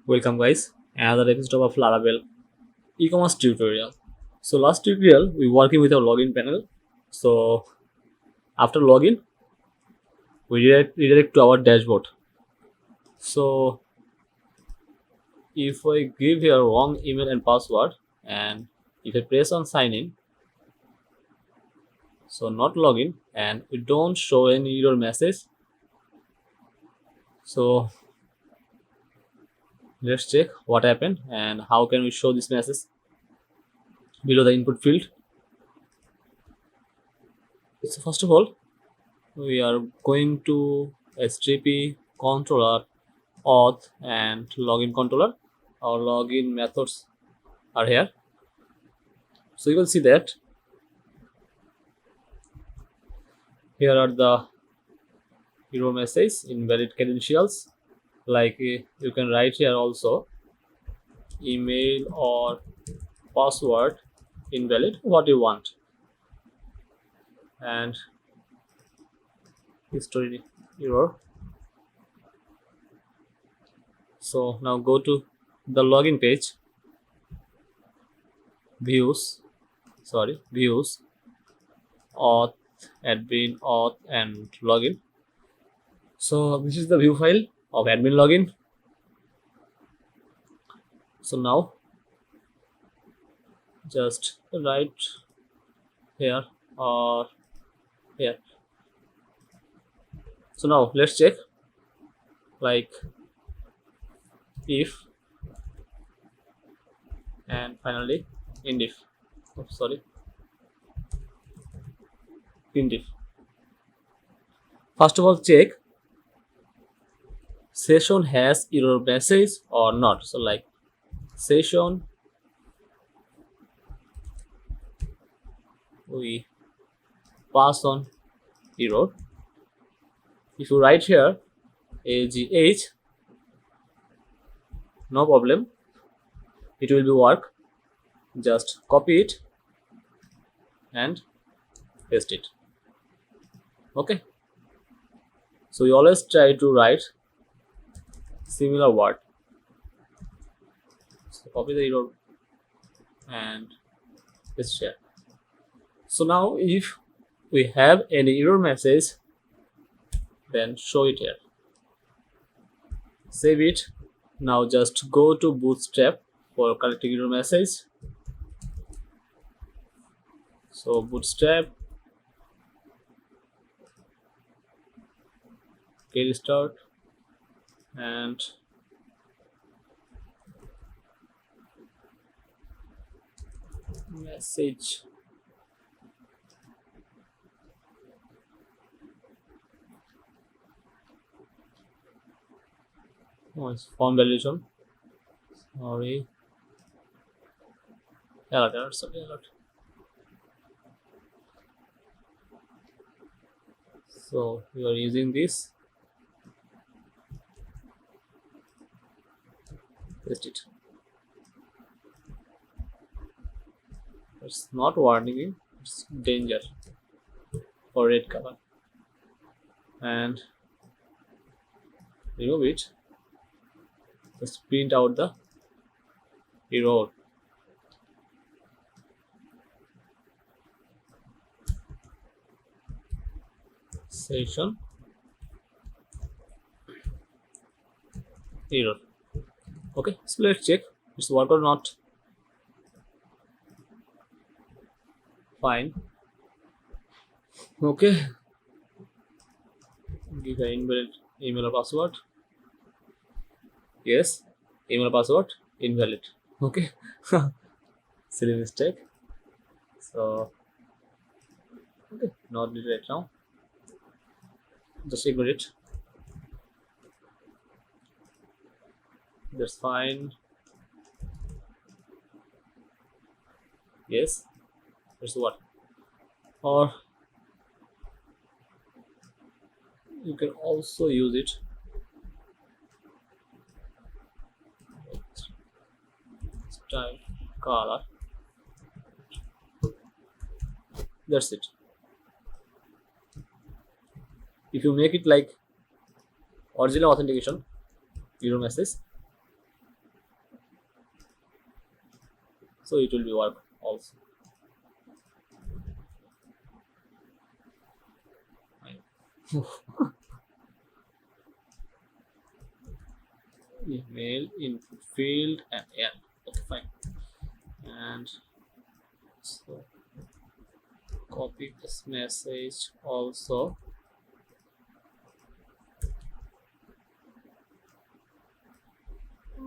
Welcome guys, another episode of Laravel e-commerce tutorial. So last tutorial we working with our login panel. So after login we redirect to our dashboard. So if I give here wrong email and password and if I press on sign in, so not login and we don't show any error message. So let's check what happened and how can we show this message below the input field. So first of all we are going to HTTP controller auth and login controller. Our login methods are here. So you will see that here are the error message invalid credentials. Like you can write here also email or password invalid what you want, and history error. So now go to the login page, views auth admin auth and login. So this is the view file of admin login. So now just write here or here. So now let's check, like if and finally indif. Oh, sorry, indif. First of all, check session has error message or not. So like session we pass on error. If you write here AGH, no problem, it will be work. Just copy it and paste it. Okay. So you always try to write similar word. So copy the error and paste here. So now if we have any error message, then show it here. Save it. Now just go to Bootstrap for correcting error message. So Bootstrap, get start and message. Oh, it's form validation. Sorry. Alert. So we are using this. Paste it. It's not warning, it's danger for red color. And remove it. Just print out the error. Session error. Okay, so let's check it's work or not. Fine. Okay, give an invalid email or password. Yes, email or password invalid. Okay. Silly mistake. So okay, not needed right now, just ignore it. That's fine. Yes, that's what. Or you can also use it. Style color. That's it. If you make it like original authentication error message, so it will be work also. Email input field and yeah, okay, fine. And so copy this message also.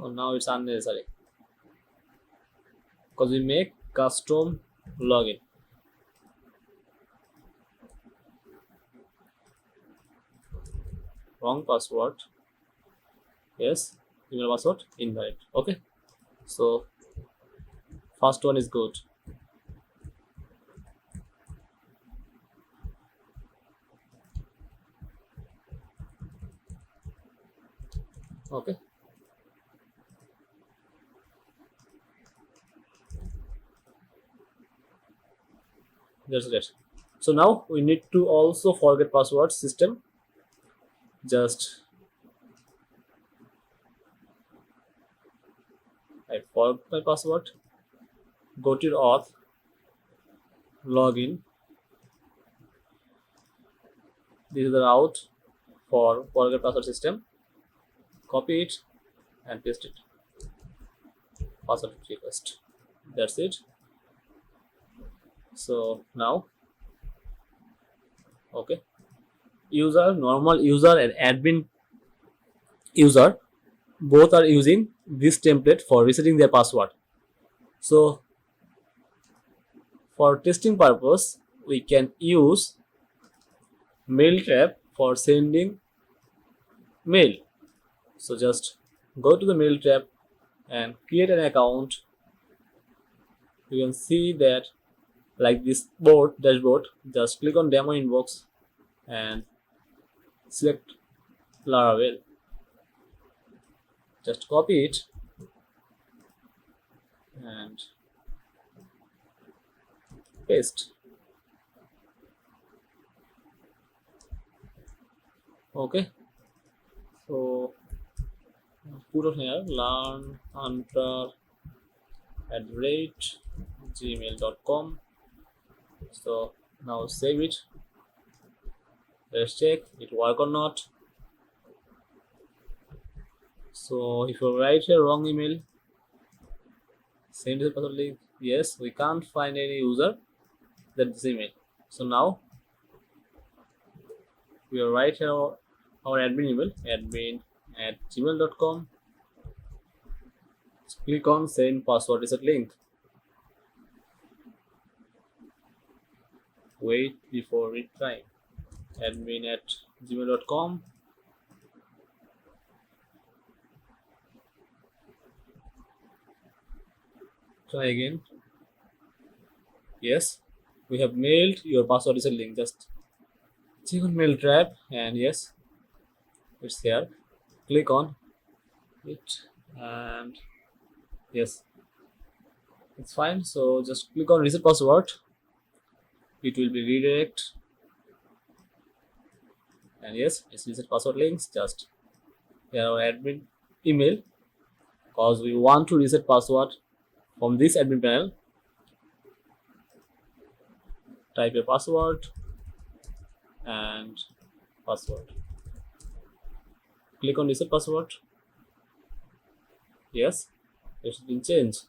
Oh, now it's unnecessary because we make custom login. Wrong password. Yes, email password invalid. Okay, so first one is good. Okay, that's great. So now we need to also forget password system. Just I forgot my password. Go to your auth, login. This is the route for forget password system. Copy it and paste it. Password request. That's it. So now, okay. User, normal user and admin user both are using this template for resetting their password. So for testing purpose, we can use mailtrap for sending mail. So just go to the mailtrap and create an account. You can see that like this dashboard. Just click on demo inbox and select laravel. Just copy it and paste. Okay, so put on here learn hunter at rate gmail.com. So now save it. Let's check it work or not. So if you write here wrong email, send the password link. Yes, we can't find any user that this email. So now we will write here our admin email, admin at gmail.com. Click on send password reset link. Wait before retrying. Admin at gmail.com. Try again. Yes, we have mailed your password reset link. Just check on mailtrap and yes, it's here. Click on it and yes, it's fine. So just click on reset password. It will be redirect and yes, it's reset password links. Just here our admin email because we want to reset password from this admin panel. Type your password and password. Click on reset password. Yes, it's been changed.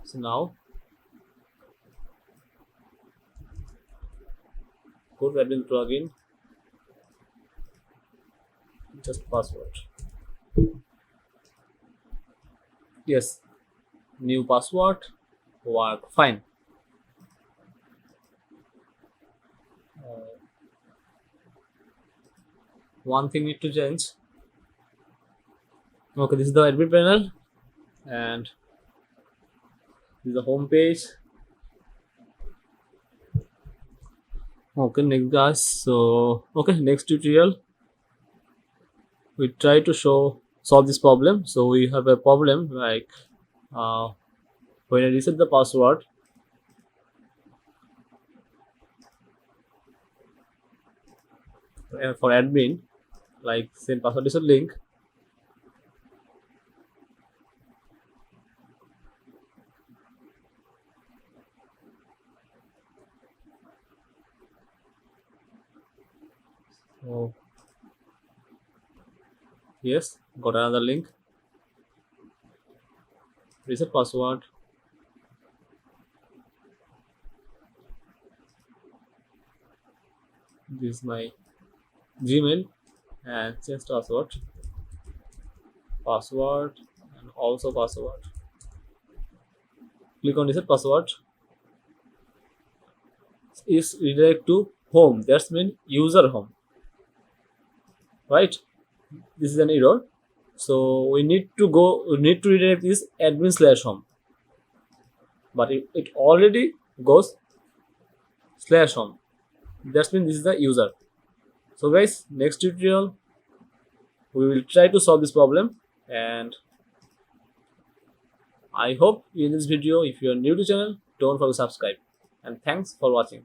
So now go to admin plugin, just password. Yes, new password work fine. One thing need to change. Okay, this is the admin panel and this is the home page. Okay, next guys. So okay, next tutorial we try to solve this problem. So we have a problem like when I reset the password, for admin, like send password reset link. Oh, yes, got another link. Reset password. This is my Gmail and change password. Password and also password. Click on reset password. Is redirect to home. That's mean user home, right? This is an error. So we need to go. We need to redirect this admin slash home, but it already goes slash home. That means this is the user. So guys, next tutorial we will try to solve this problem, and I hope you in this video. If you are new to channel, don't forget to subscribe, and thanks for watching.